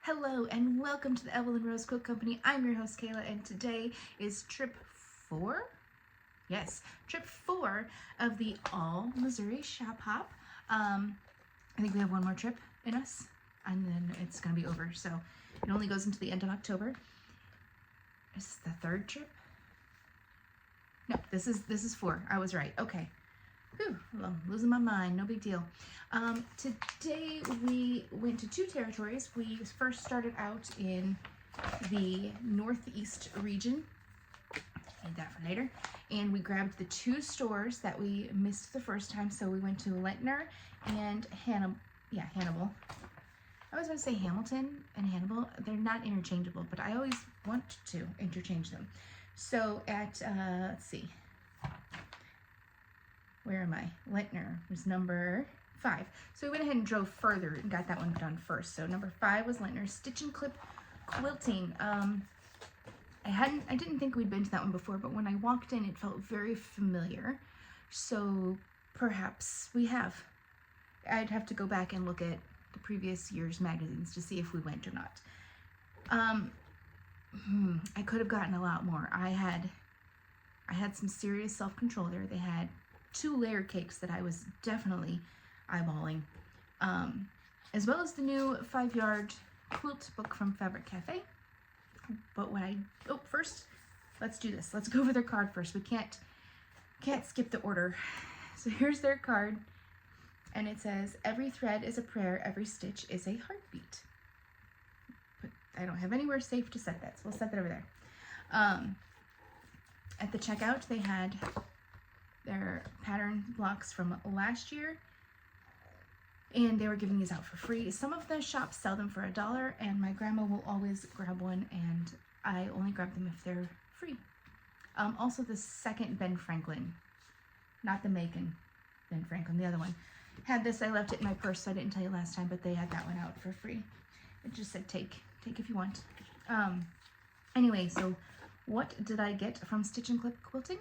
Hello and welcome to the Evelyn Rose Quilt Company. I'm your host Kayla, and today is trip 4? Yes, trip 4 of the All Missouri Shop Hop. I think we have one more trip in us and then it's going to be over. So it only goes into the end of October. Is this the third trip? No, this is 4. I was right. Okay. Whew, well, I'm losing my mind, no big deal. Today we went to 2 territories. We first started out in the Northeast region, need that for later, and we grabbed the 2 stores that we missed the first time. So we went to Lentner and Hannibal. I was going to say Hamilton and Hannibal. They're not interchangeable, but I always want to interchange them. So at, let's see, where am I? Lentner was number 5. So we went ahead and drove further and got that one done first. So number 5 was Lentner Stitch and Clip Quilting. I didn't think we'd been to that one before, but when I walked in, it felt very familiar. So perhaps we have. I'd have to go back and look at the previous year's magazines to see if we went or not. I could have gotten a lot more. I had some serious self-control there. They had 2 layer cakes that I was definitely eyeballing, as well as the new 5-yard quilt book from Fabric Cafe. But first, let's do this. Let's go over their card first. We can't skip the order. So here's their card, and it says, "Every thread is a prayer, every stitch is a heartbeat." But I don't have anywhere safe to set that, so we'll set that over there. At the checkout, they had their pattern blocks from last year, and they were giving these out for free. Some of the shops sell them for $1, and my grandma will always grab one, and I only grab them if they're free. Also the second Ben Franklin, not the Macon Ben Franklin, the other one, had this. I left it in my purse, so I didn't tell you last time, but they had that one out for free. It just said take if you want. Anyway, so what did I get from Stitch and Clip Quilting?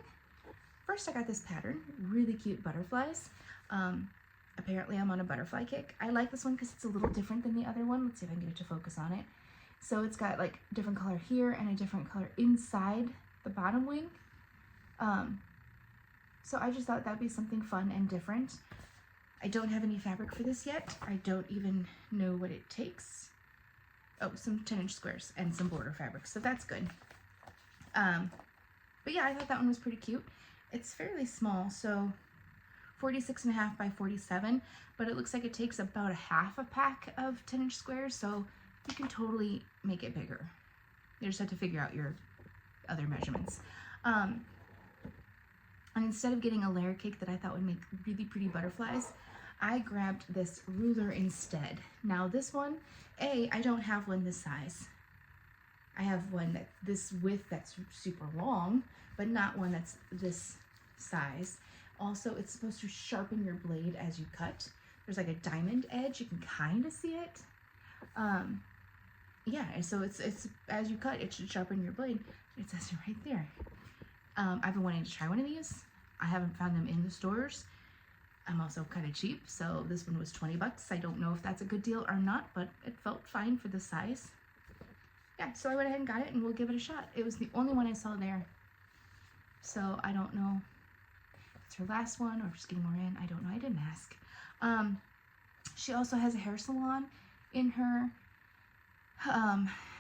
First, I got this pattern, really cute butterflies. Apparently I'm on a butterfly kick. I like this one because it's a little different than the other one. Let's see if I can get it to focus on it. So it's got like different color here and a different color inside the bottom wing. So I just thought that'd be something fun and different. I don't have any fabric for this yet. I don't even know what it takes. Oh, some 10-inch squares and some border fabric, so that's good. But yeah, I thought that one was pretty cute. It's fairly small, so 46.5 by 47, but it looks like it takes about a half a pack of 10-inch squares, so you can totally make it bigger. You just have to figure out your other measurements. And instead of getting a layer cake that I thought would make really pretty butterflies, I grabbed this ruler instead. Now this one, I don't have one this size. I have one this width that's super long, but not one that's this size. Also, it's supposed to sharpen your blade as you cut. There's like a diamond edge. You can kind of see it. Yeah, so it's as you cut, it should sharpen your blade. It says it right there. I've been wanting to try one of these. I haven't found them in the stores. I'm also kind of cheap, so this one was 20 bucks. I don't know if that's a good deal or not, but it felt fine for the size. Yeah, so I went ahead and got it, and we'll give it a shot. It was the only one I saw there. So I don't know if it's her last one or just getting more in. I don't know. I didn't ask. She also has a hair salon in her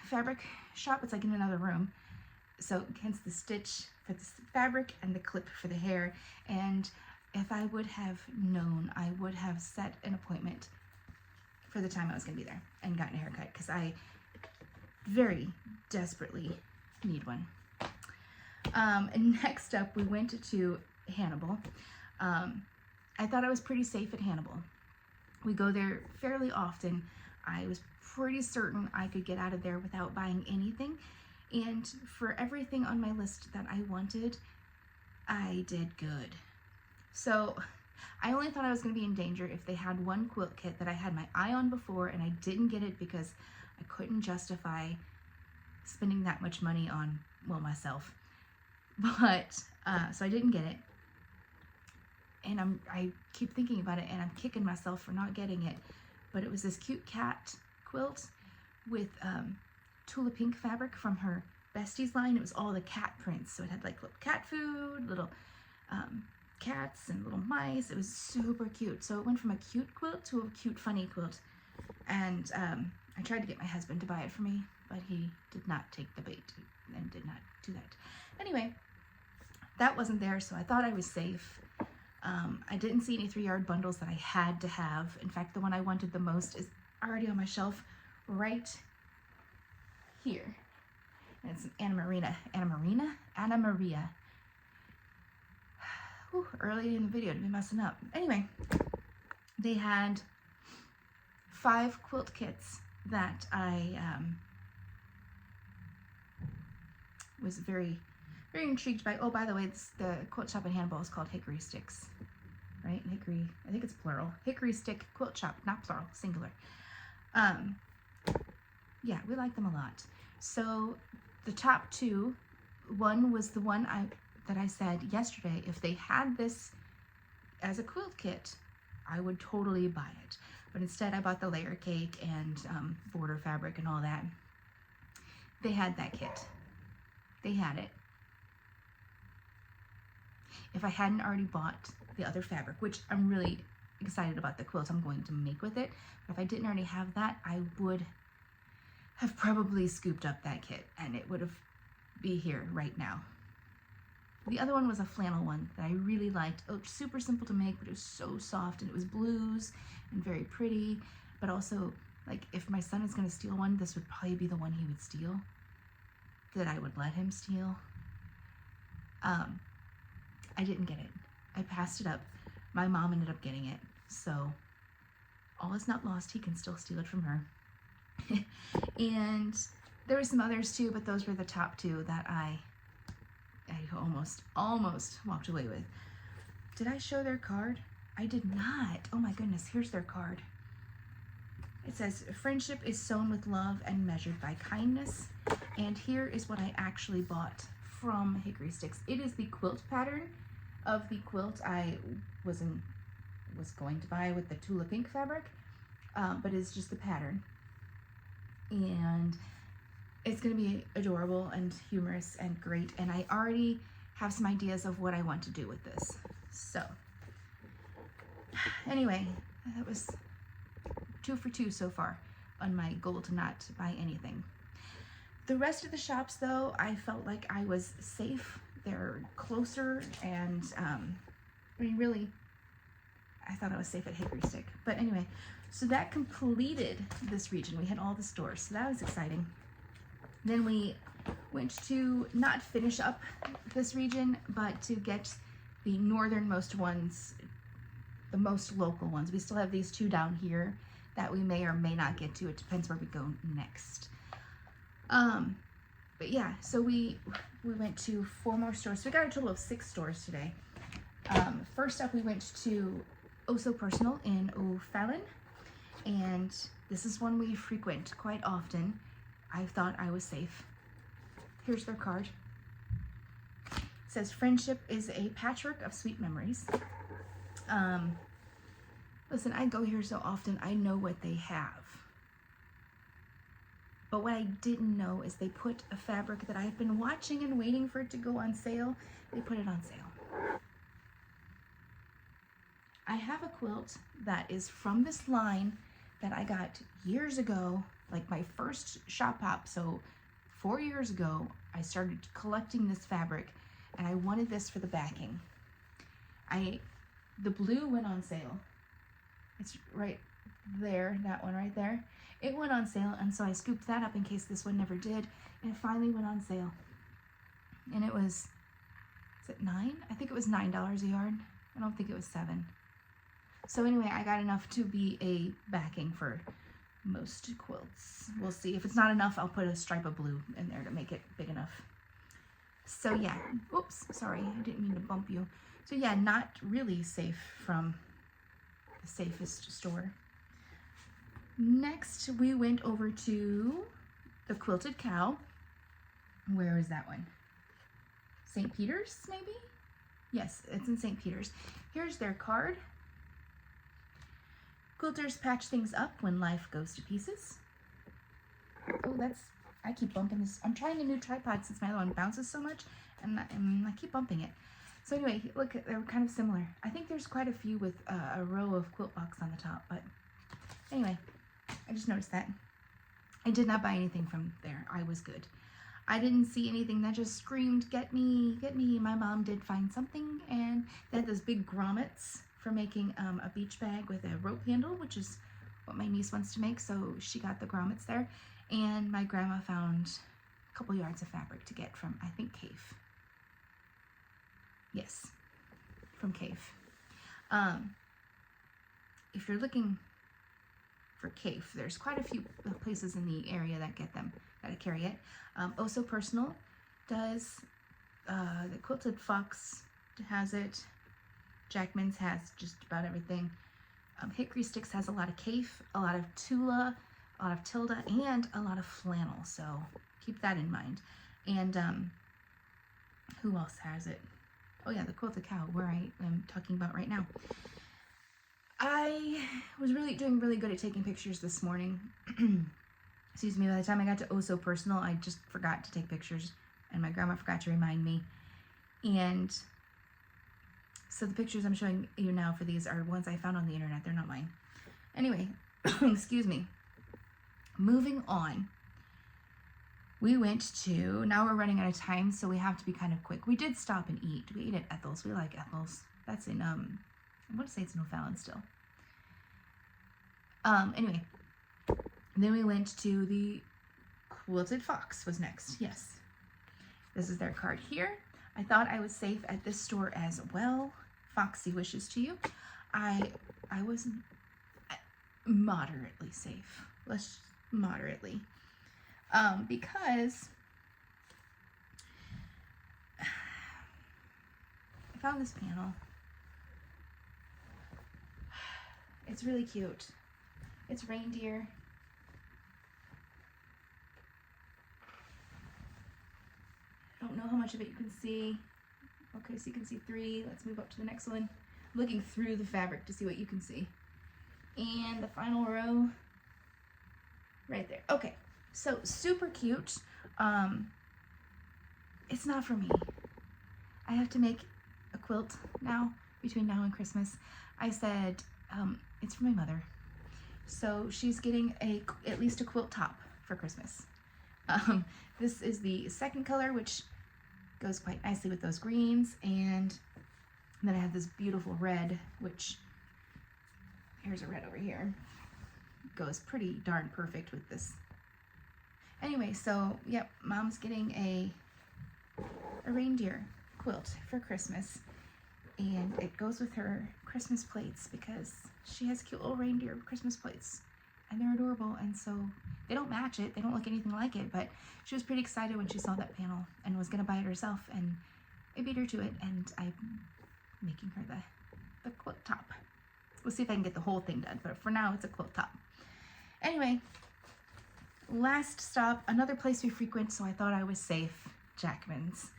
fabric shop. It's like in another room. So hence the stitch for the fabric and the clip for the hair. And if I would have known, I would have set an appointment for the time I was going to be there and gotten a haircut, because I very desperately need one. And next up, we went to Hannibal. I thought I was pretty safe at Hannibal. We go there fairly often. I was pretty certain I could get out of there without buying anything. And for everything on my list that I wanted, I did good. So I only thought I was going to be in danger if they had one quilt kit that I had my eye on before, and I didn't get it because I couldn't justify spending that much money on, well, myself. But, so I didn't get it. And I keep thinking about it, and I'm kicking myself for not getting it. But it was this cute cat quilt with Tula Pink fabric from her Besties line. It was all the cat prints. So it had like little cat food, little cats and little mice. It was super cute. So it went from a cute quilt to a cute funny quilt. And I tried to get my husband to buy it for me, but he did not take the bait and did not do that. Anyway, that wasn't there, so I thought I was safe. I didn't see any 3-yard bundles that I had to have. In fact, the one I wanted the most is already on my shelf right here. And it's an Anna Maria. Whew, early in the video to be messing up. Anyway, they had 5 quilt kits that I was very intrigued by. Oh, by the way, the quilt shop in Hannibal is called Hickory Sticks, right? Hickory, I think it's plural. Hickory Stick Quilt Shop, not plural, singular. Yeah, we like them a lot. So the top 2, one was the one that I said yesterday, if they had this as a quilt kit, I would totally buy it. But instead I bought the layer cake and border fabric and all that. They had that kit. They had it. If I hadn't already bought the other fabric, which I'm really excited about the quilt I'm going to make with it, but if I didn't already have that, I would have probably scooped up that kit and it would have be here right now. The other one was a flannel one that I really liked. Oh, super simple to make, but it was so soft, and it was blues and very pretty, but also, like, if my son is going to steal one, this would probably be the one he would steal, that I would let him steal. I didn't get it. I passed it up. My mom ended up getting it, so all is not lost. He can still steal it from her. And there were some others too, but those were the top 2 that I almost walked away with. Did I show their card? I did not. Oh my goodness, here's their card. It says, friendship is sown with love and measured by kindness. And here is what I actually bought from Hickory Sticks. It is the quilt pattern of the quilt I was going to buy with the Tula Pink fabric, but it's just the pattern. And it's going to be adorable and humorous and great, and I already have some ideas of what I want to do with this. So anyway, that was 2 for 2 so far on my goal to not buy anything. The rest of the shops, though, I felt like I was safe. They're closer, and I mean, really, I thought I was safe at Hickory Stick. But anyway, so that completed this region. We had all the stores, so that was exciting. Then we went to not finish up this region, but to get the northernmost ones, the most local ones. We still have these 2 down here that we may or may not get to. It depends where we go next. But yeah, so we went to 4 more stores. So we got a total of 6 stores today. First up, we went to Oh So Personal in O'Fallon, and this is one we frequent quite often. I thought I was safe. Here's their card. It says, friendship is a patchwork of sweet memories. Listen, I go here so often, I know what they have. But what I didn't know is they put a fabric that I've been watching and waiting for it to go on sale. They put it on sale. I have a quilt that is from this line that I got years ago, like my first shop hop. So 4 years ago, I started collecting this fabric, and I wanted this for the backing. The blue went on sale. It's right there, that one right there. It went on sale, and so I scooped that up in case this one never did, and it finally went on sale. And it was, is it $9? I think it was $9 a yard. I don't think it was $7. So anyway, I got enough to be a backing for most quilts. We'll see. If it's not enough, I'll put a stripe of blue in there to make it big enough. So yeah, oops, sorry, I didn't mean to bump you. So yeah, not really safe from the safest store. Next, we went over to the Quilted Cow. Where is that one? St. Peter's, maybe? Yes, it's in St. Peter's. Here's their card. Quilters patch things up when life goes to pieces. I keep bumping this. I'm trying a new tripod since my other one bounces so much, and I keep bumping it. So anyway, look, they're kind of similar. I think there's quite a few with a row of quilt box on the top, but anyway, I just noticed that. I did not buy anything from there. I was good. I didn't see anything that just screamed, get me, get me. My mom did find something, and they had those big grommets for making a beach bag with a rope handle, which is what my niece wants to make, so she got the grommets there. And my grandma found a couple yards of fabric to get from, I think, Kaffe. Yes, from Kaffe. If you're looking for Kaffe, there's quite a few places in the area that get them, that carry it. Oh So Personal does. The Quilted Fox has it. Jackman's has just about everything. Hickory Sticks has a lot of Kaffe, a lot of Tula, a lot of Tilda, and a lot of flannel, so keep that in mind. And who else has it? Oh yeah, the Quilted Cow, where I am talking about right now. I was doing really good at taking pictures this morning. Excuse me, by the time I got to Oh So Personal, I just forgot to take pictures, and my grandma forgot to remind me. And so the pictures I'm showing you now for these are ones I found on the internet. They're not mine. Anyway, excuse me. Moving on. We went to, now we're running out of time, so we have to be kind of quick. We did stop and eat. We ate at Ethel's. We like Ethel's. That's in, I want to say it's in O'Fallon still. Anyway, then we went to the Quilted Fox was next. Yes. This is their card here. I thought I was safe at this store as well. Foxy wishes to you. I was moderately safe. Moderately. Because I found this panel. It's really cute. It's reindeer. I don't know how much of it you can see. Okay, so you can see 3. Let's move up to the next one. I'm looking through the fabric to see what you can see. And the final row right there. Okay, so super cute. It's not for me. I have to make a quilt now, between now and Christmas. I said, it's for my mother. So she's getting at least a quilt top for Christmas. This is the second color, which goes quite nicely with those greens, and then I have this beautiful red, which, here's a red over here, goes pretty darn perfect with this. Anyway, so yep, Mom's getting a reindeer quilt for Christmas, and it goes with her Christmas plates because she has cute little reindeer Christmas plates, and they're adorable. And so they don't match it, they don't look anything like it, but she was pretty excited when she saw that panel and was gonna buy it herself, and I beat her to it, and I'm making her the quilt top. We'll see if I can get the whole thing done, but for now it's a quilt top. Anyway, last stop, another place we frequent, so I thought I was safe, Jackman's.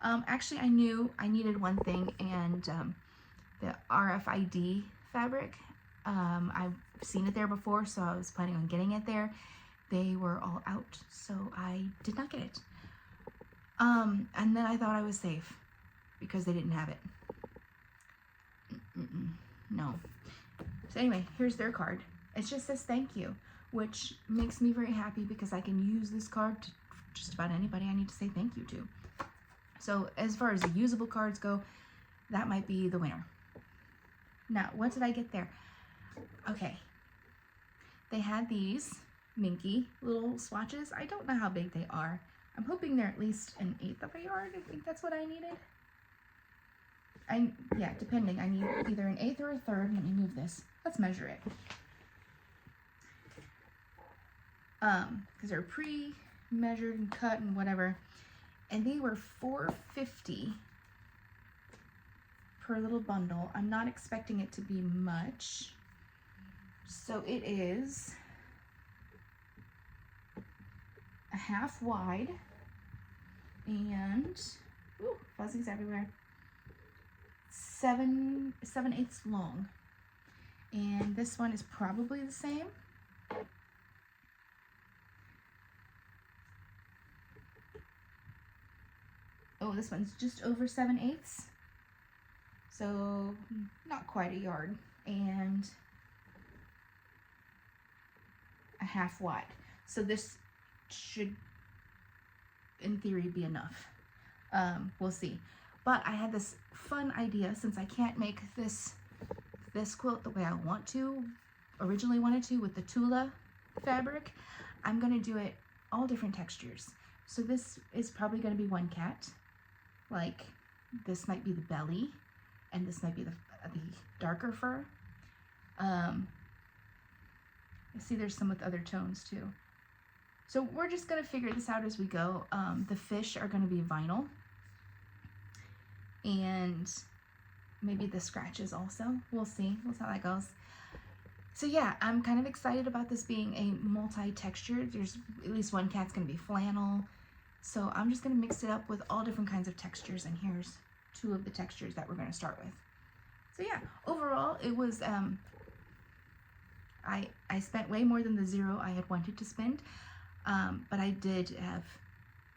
Actually, I knew I needed one thing, and the RFID fabric. I've seen it there before, so I was planning on getting it there. They were all out, so I did not get it. And then I thought I was safe because they didn't have it. No. So anyway, here's their card. It just says thank you, which makes me very happy because I can use this card to just about anybody I need to say thank you to. So as far as the usable cards go, that might be the winner. Now, what did I get there? Okay. They had these minky little swatches. I don't know how big they are. I'm hoping they're at least 1/8 of a yard. I think that's what I needed. Yeah, depending. I need either 1/8 or 1/3. Let me move this. Let's measure it. Because they're pre-measured and cut and whatever. And they were $4.50 per little bundle. I'm not expecting it to be much. So it is a half wide and ooh, fuzzies everywhere. 7/8 long. And this one is probably the same. Oh, this one's just over 7/8. So not quite a yard, and a half wide. So this should, in theory, be enough. We'll see. But I had this fun idea, since I can't make this quilt the way I originally wanted to with the Tula fabric. I'm gonna do it all different textures. So this is probably gonna be one cat. Like this might be the belly, and this might be the darker fur. I see there's some with other tones too. So we're just gonna figure this out as we go. The fish are gonna be vinyl, and maybe the scratches also. We'll see. We'll see how that goes. So yeah, I'm kind of excited about this being a multi-texture. There's at least one cat's gonna be flannel. So I'm just gonna mix it up with all different kinds of textures, and here's 2 of the textures that we're gonna start with. So yeah, overall it was, I spent way more than the 0 I had wanted to spend, but I did have,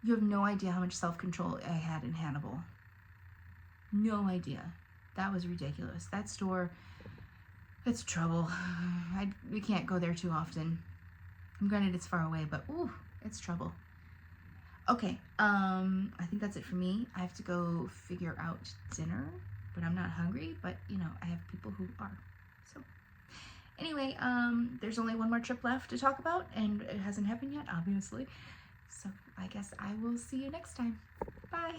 you have no idea how much self-control I had in Hannibal. No idea. That was ridiculous. That store, it's trouble. We can't go there too often. Granted, it's far away, but ooh, it's trouble. Okay, I think that's it for me. I have to go figure out dinner, but I'm not hungry, but you know, I have people who are. So anyway, there's only one more trip left to talk about, and it hasn't happened yet, obviously. So I guess I will see you next time. Bye.